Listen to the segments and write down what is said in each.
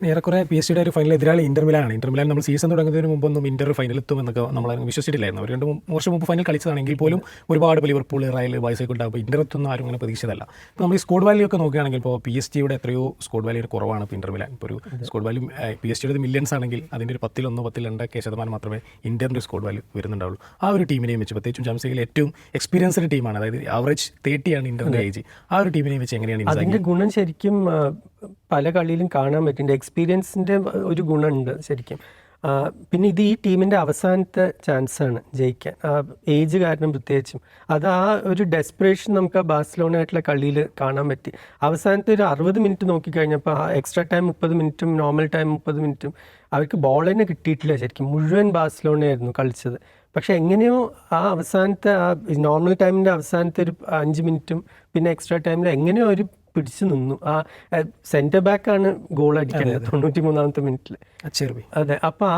ഏറെക്കുറെ P S ജിയുടെ ഒരു ഫൈനൽ എതിരാളി ഇന്റർ മിലാനാണ്. ഇന്റർ മിലാൻ നമ്മൾ സീസൺ തുടങ്ങുന്നതിന് മുമ്പൊന്നും ഇന്റർ ഫൈനലെത്തും എന്നൊക്കെ നമ്മൾ വിശ്വസിച്ചിട്ടില്ലായിരുന്നു. ഒരു 2 വർഷം മുമ്പ് ഫൈനൽ കളിച്ചതാണെങ്കിൽ പോലും ഒരുപാട് ലിവർപൂൾ, റയൽ, ബാഴ്സയൊക്കെ ഉണ്ടാകുമ്പോൾ ഇന്റർ എത്തുന്ന ആരും അങ്ങനെ പ്രതീക്ഷിച്ചതല്ല. ഇപ്പോൾ നമ്മൾ ഈ സ്കോഡ് വാല്യൂ ഒക്കെ നോക്കുകയാണെങ്കിൽ ഇപ്പോൾ പി എസ് ജിയുടെ എത്രയോ സ്കോഡ് വാല്യൂ കുറവാണ് ഇപ്പോൾ ഇന്റർ മിലാൻ. ഇപ്പോൾ ഒരു സ്കോഡ് വാല്യൂ പി എസ് ജിയുടെ മില്യൺസ് ആണെങ്കിൽ അതിൻ്റെ ഒരു 10-2% മാത്രമേ ഇന്ററിൻ്റെ സ്കോഡ് വാല്യൂ വരുന്നുണ്ടാവുള്ളൂ. ആ ഒരു ടീമിനെയും വെച്ച്, പ്രത്യേകിച്ചും ചാമ്പ്യൻസ് ലീഗിൽ ഏറ്റവും എക്സ്പീരിയൻസ്ഡ് ടീമാണ്, അതായത് ആവറേജ് 30 ഇന്ററിൻ്റെ ഏജ്. ആ ഒരു ടീമിനെയും വെച്ച് എങ്ങനെയാണ് അതിൻ്റെ ഗുണം ശരിക്കും പല കളിയിലും കാണാൻ പറ്റുന്നുണ്ട്. എക്സ്പീരിയൻസിൻ്റെ ഒരു ഗുണമുണ്ട് ശരിക്കും. പിന്നെ ഇത് ഈ ടീമിൻ്റെ അവസാനത്തെ ചാൻസാണ് ജയിക്കാൻ, ഏജ് കാരണം പ്രത്യേകിച്ചും. അത് ആ ഒരു ഡെസ്പിറേഷൻ നമുക്ക് ആ ബാഴ്സലോണയായിട്ടുള്ള കളിയിൽ കാണാൻ പറ്റി. അവസാനത്തെ ഒരു 60 മിനിറ്റ് നോക്കിക്കഴിഞ്ഞപ്പോൾ എക്സ്ട്രാ ടൈം 30 മിനിറ്റും നോർമൽ ടൈം 30 മിനിറ്റും അവർക്ക് ബോൾ തന്നെ കിട്ടിയിട്ടില്ല ശരിക്കും. മുഴുവൻ ബാഴ്സലോണയായിരുന്നു കളിച്ചത്. പക്ഷെ എങ്ങനെയോ ആ അവസാനത്തെ ആ നോർമൽ ടൈമിൻ്റെ അവസാനത്തെ ഒരു 5 മിനിറ്റും പിന്നെ എക്സ്ട്രാ ടൈമിൽ എങ്ങനെയോ ഒരു പിടിച്ചു നിന്നു. ആ സെൻറ്റർ ബാക്കാണ് ഗോൾ അടിക്കുന്നത് 93-ാമത്തെ മിനിറ്റിൽ. അതെ, അപ്പോൾ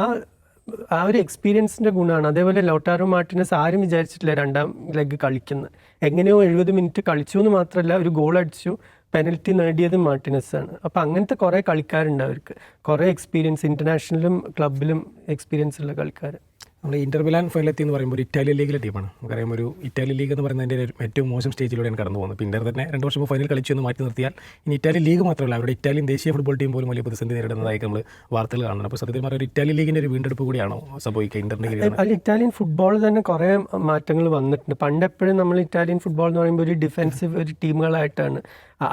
ആ ഒരു എക്സ്പീരിയൻസിൻ്റെ ഗുണമാണ്. അതേപോലെ ലൗട്ടാറോ മാർട്ടിനസ് ആരും വിചാരിച്ചിട്ടില്ല രണ്ടാം ലെഗ് കളിക്കുന്നത്. എങ്ങനെയോ 70 മിനിറ്റ് കളിച്ചു എന്ന് മാത്രമല്ല ഒരു ഗോൾ അടിച്ചു, പെനൽറ്റി നേടിയത് മാർട്ടിനസ്സാണ്. അപ്പോൾ അങ്ങനത്തെ കുറേ കളിക്കാരുണ്ട് അവർക്ക്, കുറേ എക്സ്പീരിയൻസ്, ഇൻ്റർനാഷണലും ക്ലബിലും എക്സ്പീരിയൻസ് ഉള്ള കളിക്കാർ. നമ്മൾ ഇന്റർ മിലാൻ ഫൈനലെത്തി എന്ന് പറയുമ്പോൾ ഒരു ഇറ്റാലിയൻ ലീഗിലെ ടീമാണ്. നമുക്കറിയാം, ഒരു ഇറ്റാലിയൻ ലീഗ് എന്ന് പറയുന്നതിൻ്റെ ഏറ്റവും മോശം സ്റ്റേജിലൂടെയാണ് കടന്നു പോകുന്നത്. ഇപ്പോൾ ഇന്റർ തന്നെ 2 വർഷം ഫൈനൽ കളിച്ചു എന്ന് മാറ്റി നിർത്തിയാൽ ഇനി ഇറ്റാലിയൻ ലീഗ് മാത്രമല്ല, അവരുടെ ഇറ്റാലിയൻ ദേശീയ ഫുട്ബോൾ ടീം പോലും വലിയ പ്രതിസന്ധി നേരിടുന്നതായി നമ്മൾ വാർത്തകൾ കാണുന്നത്. അപ്പോൾ സത്യത്തിൽ പറഞ്ഞാൽ ഒരു ഇറ്റാലിയൻ ലീഗിൻ്റെ ഒരു വീണ്ടെടുപ്പ് കൂടിയാണോ സംഭവിക്കുക ഇന്ററിൻ്റെ കീഴിൽ? അല്ല, ഇറ്റാലിയൻ ഫുട്ബോൾ തന്നെ കുറേ മാറ്റങ്ങൾ വന്നിട്ടുണ്ട്. പണ്ട് എപ്പോഴും നമ്മൾ ഇറ്റാലിയൻ ഫുട്ബോൾ എന്ന് പറയുമ്പോൾ ഒരു ഡിഫെൻസീവ് ഒരു ടീമുകളായിട്ടാണ്.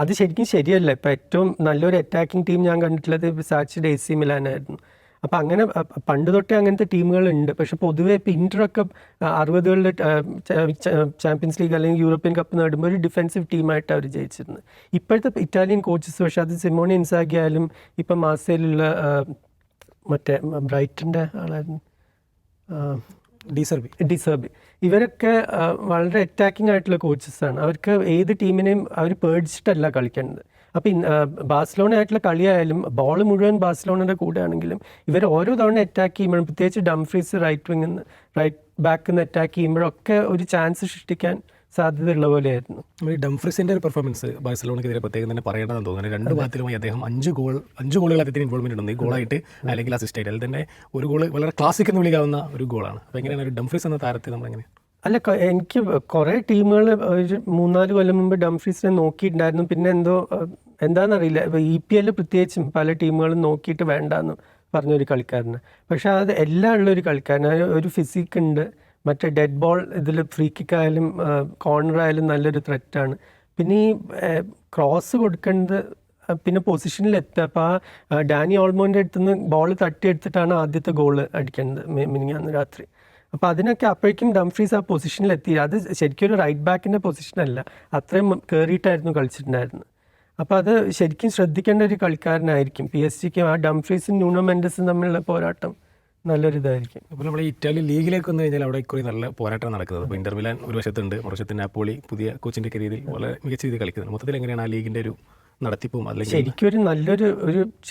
അത് ശരിക്കും ശരിയല്ല. ഇപ്പോൾ ഏറ്റവും നല്ലൊരു അറ്റാക്കിംഗ് ടീം ഞാൻ കണ്ടിട്ടുള്ളത് സാച്ചിയുടെ AC മിലാനായിരുന്നു. അപ്പോൾ അങ്ങനെ പണ്ട് തൊട്ടേ അങ്ങനത്തെ ടീമുകളുണ്ട്. പക്ഷെ പൊതുവെ ഇപ്പോൾ ഇന്ററൊക്കെ 60കളിൽ ചാമ്പ്യൻസ് ലീഗ് അല്ലെങ്കിൽ യൂറോപ്യൻ കപ്പ് നേടുമ്പോൾ ഒരു ഡിഫെൻസീവ് ടീമായിട്ട് അവർ ജയിച്ചിരുന്നത്. ഇപ്പോഴത്തെ ഇറ്റാലിയൻ കോച്ചസ്, പക്ഷേ അത് സിമോണെ ഇൻസാഗി ആയാലും ഇപ്പം മാസയിലുള്ള മറ്റേ ബ്രൈറ്റൻ്റെ ആളായിരുന്നു ഡിസർബി, ഇവരൊക്കെ വളരെ അറ്റാക്കിംഗ് ആയിട്ടുള്ള കോച്ചസാണ്. അവർക്ക് ഏത് ടീമിനെയും അവർ പേടിച്ചിട്ടല്ല കളിക്കേണ്ടത്. അപ്പം ബാഴ്സലോണ ആയിട്ടുള്ള കളിയായാലും ബോൾ മുഴുവൻ ബാഴ്സലോണയുടെ കൂടെ ആണെങ്കിലും ഇവർ ഓരോ തവണ അറ്റാക്ക് ചെയ്യുമ്പോഴും, പ്രത്യേകിച്ച് ഡംഫ്രീസ് റൈറ്റ് ബാക്കിൽ നിന്ന് അറ്റാക്ക് ചെയ്യുമ്പോഴൊക്കെ ഒരു ചാൻസ് സൃഷ്ടിക്കാൻ സാധ്യതയുള്ള പോലെയായിരുന്നു. ഈ ഡംഫ്രീസിൻ്റെ ഒരു പെർഫോമൻസ് ബാഴ്സലോണയ്ക്കെതിരെ പ്രത്യേകം തന്നെ പറയേണ്ടതെന്ന് തോന്നുന്നു. 2 ഭാഗത്തിലുമായി അദ്ദേഹം 5 ഗോളുകൾ അദ്ദേഹത്തിന് ഇൻവോൾവ്മെന്റ് ഉണ്ട്, ഈ ഗോളായിട്ട് അല്ലെങ്കിൽ അസിസ്റ്റ് ആയിട്ട്. അതിൽ തന്നെ ഒരു ഗോൾ വളരെ ക്ലാസിക് എന്ന് വിളിക്കാവുന്ന ഒരു ഗോളാണ്. അപ്പോൾ എങ്ങനെയാണ് ഒരു ഡംഫ്രീസ് എന്ന താരത്തെ നമ്മളെങ്ങനെ? അല്ല, എനിക്ക് കുറേ ടീമുകൾ ഒരു 3-4 കൊല്ലം മുമ്പ് ഡംഫ്രീസിനെ നോക്കിയിട്ടുണ്ടായിരുന്നു. പിന്നെ എന്താണെന്നറിയില്ല, ഇപ്പോൾ EPL പ്രത്യേകിച്ചും പല ടീമുകളും നോക്കിയിട്ട് വേണ്ടാന്ന് പറഞ്ഞൊരു കളിക്കാരന്. പക്ഷേ അത് എല്ലാം ഉള്ളൊരു കളിക്കാരന്. ഒരു ഫിസിക് ഉണ്ട്, മറ്റേ ഡെഡ് ബോൾ ഇതിൽ ഫ്രീ കിക്കായാലും കോർണറായാലും നല്ലൊരു ത്രെറ്റാണ്. പിന്നെ ഈ ക്രോസ് കൊടുക്കേണ്ടത്, പിന്നെ പൊസിഷനിലെത്തുക. അപ്പോൾ ആ ഡാനി ഓൾമോൻ്റെ അടുത്തുനിന്ന് ബോൾ തട്ടിയെടുത്തിട്ടാണ് ആദ്യത്തെ ഗോൾ അടിക്കേണ്ടത് മിനിഞ്ഞാന്ന് രാത്രി. അപ്പോൾ അതിനൊക്കെ അപ്പോഴേക്കും ഡംഫ്രീസ് ആ പൊസിഷനിലെത്തി. അത് ശരിക്കും ഒരു റൈറ്റ് ബാക്കിൻ്റെ പൊസിഷനല്ല, അത്രയും കയറിയിട്ടായിരുന്നു കളിച്ചിട്ടുണ്ടായിരുന്നത്. അപ്പോൾ അത് ശരിക്കും ശ്രദ്ധിക്കേണ്ട ഒരു കളിക്കാരനായിരിക്കും. PSG ആ ഡംഫ്രീസും ന്യൂനോ മെൻഡസും തമ്മിലുള്ള പോരാട്ടം നല്ലൊരിതായിരിക്കും. അപ്പോൾ നമ്മൾ ഇറ്റാലിയൻ ലീഗിലേക്ക് വന്നു കഴിഞ്ഞാൽ അവിടെ ഇക്കുറി നല്ല പോരാട്ടം നടക്കുന്നത്. ഇപ്പോൾ ഇന്റർ മിലാൻ ഒരു വശത്തുണ്ട്, മറുവശത്ത് നാപ്പോളി പുതിയ കോച്ചിൻ്റെ ഒക്കെ രീതിയിൽ വളരെ മികച്ച രീതിയിൽ കളിക്കുന്നത്. മൊത്തത്തിൽ എങ്ങനെയാണ് ആ ലീഗിൻ്റെ ഒരു നടത്തിപ്പും? അല്ലെങ്കിൽ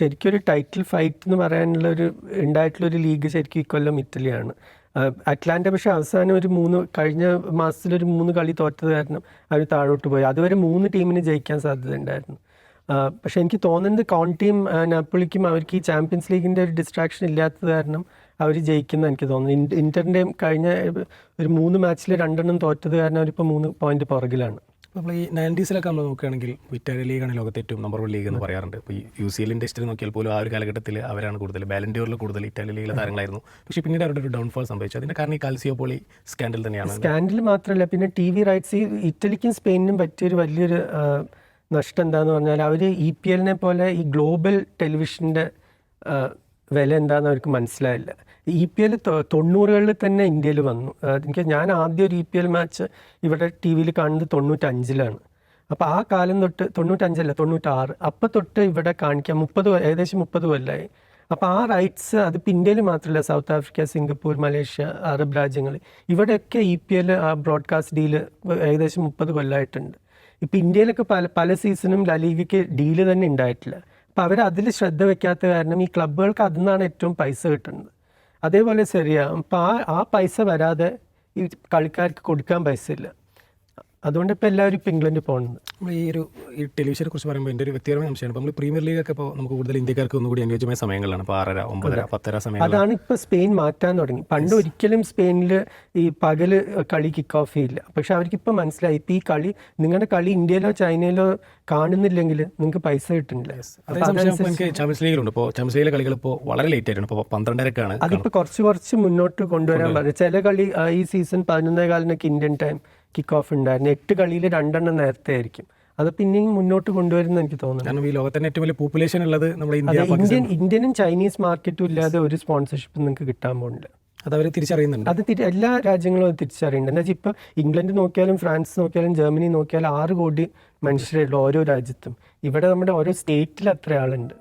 ശരിക്കും ഒരു ടൈറ്റിൽ ഫൈറ്റ് എന്ന് പറയാനുള്ള ഉണ്ടായിട്ടുള്ളൊരു ലീഗ് ശരിക്കും ഇക്കൊല്ലം ഇറ്റലിയാണ്. അറ്റ്ലാന്റ പക്ഷേ അവസാനം കഴിഞ്ഞ മാസത്തിലൊരു 3 കളി തോറ്റത് കാരണം അവർ താഴോട്ട് പോയി. അതുവരെ 3 ടീമിന് ജയിക്കാൻ സാധ്യത ഉണ്ടായിരുന്നു. പക്ഷേ എനിക്ക് തോന്നുന്നത് കോൺട്ടിയും നാപ്പോളിക്കും അവർക്ക് ഈ ചാമ്പ്യൻസ് ലീഗിൻ്റെ ഒരു ഡിസ്ട്രാക്ഷൻ ഇല്ലാത്തത് കാരണം അവർ ജയിക്കുന്ന എനിക്ക് തോന്നുന്നു. ഇന്ററിൻ്റെയും കഴിഞ്ഞ ഒരു 3 മാച്ചിൽ 2 തോറ്റത് കാരണം അവരിപ്പോൾ 3 പോയിന്റ് പുറകിലാണ്. നമ്മൾ ഈ 90s നമ്മൾ നോക്കുകയാണെങ്കിൽ ഇറ്റാലിയൻ ലീഗാണ് ലോകത്തെ ഏറ്റവും നമ്പർ 1 ലീഗ് എന്ന് പറയാറുണ്ട്. ഇപ്പോൾ ഈ UCLൻ്റെ ഹിസ്റ്ററി നോക്കിയാൽ പോലും ആ ഒരു കാലഘട്ടത്തിൽ അവരാണ് കൂടുതൽ, ബാലൻഡിയോറിൽ കൂടുതൽ ഇറ്റാലിയൻ ലീഗിലെ താരങ്ങളായിരുന്നു. പക്ഷേ പിന്നീട് അവരുടെ ഒരു ഡൗൺഫോൾ സംഭവിച്ചു. അതിൻ്റെ കാരണം ഈ കാൽസിയോപോളി സ്കാൻഡൽ തന്നെയാണ്. സ്കാൻഡൽ മാത്രമല്ല, പിന്നെ TV റൈറ്റ്സ് ഈ ഇറ്റലിക്കും സ്പെയിനിനും പറ്റിയൊരു വലിയൊരു നഷ്ടം എന്താണെന്ന് പറഞ്ഞാൽ അവർ EPLനെ പോലെ ഈ ഗ്ലോബൽ ടെലിവിഷൻ്റെ വില എന്താണെന്ന് അവർക്ക് മനസ്സിലായില്ല. EPL 90കളിൽ തന്നെ ഇന്ത്യയിൽ വന്നു. ഞാൻ ആദ്യം ഒരു EPL മാച്ച് ഇവിടെ TV കാണുന്നത് 95ലാണ്. അപ്പോൾ ആ കാലം തൊട്ട് 95 96 അപ്പം തൊട്ട് ഇവിടെ കാണിക്കാം ഏകദേശം 30 കൊല്ലമായി. അപ്പോൾ ആ റൈറ്റ്സ് അതിപ്പോൾ ഇന്ത്യയിൽ മാത്രമല്ല, south Africa, Singapore, Malaysia, Arab രാജ്യങ്ങൾ, ഇവിടെയൊക്കെ EPL ബ്രോഡ്കാസ്റ്റ് ഡീല് ഏകദേശം 30 കൊല്ലമായിട്ടുണ്ട്. ഇപ്പോൾ ഇന്ത്യയിലൊക്കെ പല സീസണും ലലീഗയ്ക്ക് ഡീല് തന്നെ ഉണ്ടായിട്ടില്ല. അപ്പോൾ അവർ അതിൽ ശ്രദ്ധ വെക്കാത്ത കാരണം ഈ ക്ലബ്ബുകൾക്ക് അതിൽ നിന്നാണ് ഏറ്റവും പൈസ കിട്ടുന്നത്. അതേപോലെ ശരിയാണ്. അപ്പോൾ ആ പൈസ വരാതെ ഈ കളിക്കാർക്ക് കൊടുക്കാൻ പൈസ ഇല്ല. അതുകൊണ്ട് ഇപ്പോൾ എല്ലാവരും ഇപ്പോൾ ഇംഗ്ലണ്ടിൽ പോകുന്നത്. നമ്മൾ ഈ ടെലിവിഷനെ കുറിച്ച് പറയുമ്പോൾ എൻ്റെ ഒരു വ്യക്തിപരമായ സംശയമാണ്. ഇപ്പോൾ നമ്മൾ പ്രീമിയർ ലീഗൊക്കെ ഇപ്പോൾ നമുക്ക് കൂടുതൽ ഇന്ത്യക്കാർക്ക് ഒന്നുകൂടി അനുയോജ്യമായ സമയങ്ങളാണ്. ഇപ്പോൾ 6:30, 9:30, 10:30 സമയങ്ങൾ. അതാണ് ഇപ്പോൾ സ്പെയിൻ മാറ്റാൻ തുടങ്ങി. പണ്ട് ഒരിക്കലും സ്പെയിനിൽ ഈ പകല് കളി കിക്ക് ഓഫ് ചെയ്യില്ല. പക്ഷെ അവർക്കിപ്പോൾ മനസ്സിലായി, ഇപ്പോൾ ഈ കളി നിങ്ങളുടെ കളി ഇന്ത്യയിലോ ചൈനയിലോ കാണുന്നില്ലെങ്കിൽ നിങ്ങൾക്ക് പൈസ കിട്ടുന്നില്ല. അതേ സംശയം ഇപ്പോൾ എനിക്ക് ചാമ്പ്യൻസ് ലീഗിലുണ്ട്. ഇപ്പോൾ ചാമ്പ്യൻസ് ലീഗിലെ കളികൾ ഇപ്പോൾ വളരെ ലേറ്റ് ആയിട്ടാണ്. ഇപ്പോൾ 12:30ക്കാണ്. അതിപ്പോൾ കുറച്ച് മുന്നോട്ട് കൊണ്ടുവരാൻ പറഞ്ഞു. ചില കളി ഈ season 11:15 Indian time kick off ഉണ്ടായിരുന്നു. 8 കളിയിൽ 2 നേരത്തെ ആയിരിക്കും. അത് പിന്നെയും മുന്നോട്ട് കൊണ്ടുവരുന്ന എനിക്ക് തോന്നുന്നു. കാരണം ഈ ലോകത്തിന്റെ ഏറ്റവും വലിയ പോപ്പുലേഷൻ ഉള്ളത് നമ്മുടെ ഇന്ത്യനും ചൈനീസ് മാർക്കറ്റും ഇല്ലാതെ ഒരു സ്പോൺസർഷിപ്പ് നിങ്ങൾക്ക് കിട്ടാൻ പോകുന്നില്ല. അത് അവർ തിരിച്ചറിയുന്നുണ്ട്. അത് എല്ലാ രാജ്യങ്ങളും അത് തിരിച്ചറിയുന്നുണ്ട്. എന്താ വെച്ചാൽ ഇപ്പോൾ ഇംഗ്ലണ്ട് നോക്കിയാലും ഫ്രാൻസ് നോക്കിയാലും ജർമ്മനി നോക്കിയാലും 6 കോടി മനുഷ്യരേ ഉള്ളൂ ഓരോ രാജ്യത്തും. ഇവിടെ നമ്മുടെ ഓരോ സ്റ്റേറ്റിൽ അത്ര ആളുണ്ട്.